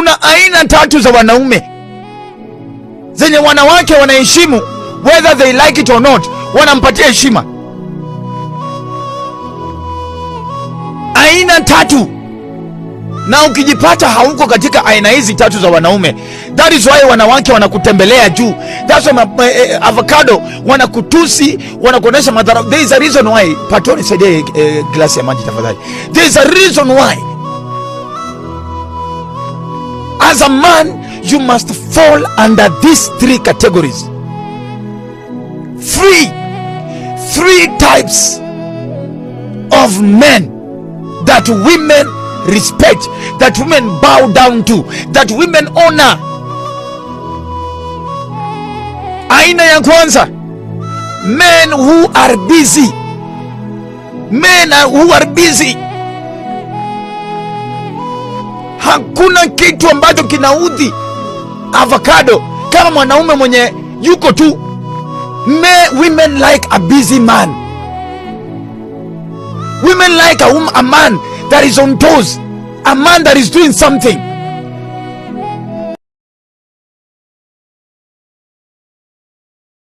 Kuna aina tatu za wanaume zenye wanawake wanaheshimu, whether they like it or not, wanampatia heshima. Aina tatu. Na ukijipata hauko katika aina hizi tatu za wanaume, that is why wanawake wanakutembelea juu. That's why avocado wanakutusi, wanakuonesha madhara. There is a reason why. Patoni, saidie glasi ya maji tafadhali. There is a reason why. As a man, you must fall under these three categories. Three types of men that women respect, that women bow down to, that women honor. Aina ya kwanza, men who are busy. Men who are busy. Hakuna kitu ambacho kinaudhi avocado kama mwanaume mwenye yuko tu. Women like a busy man. Women like a man that is on toes, a man that is doing something.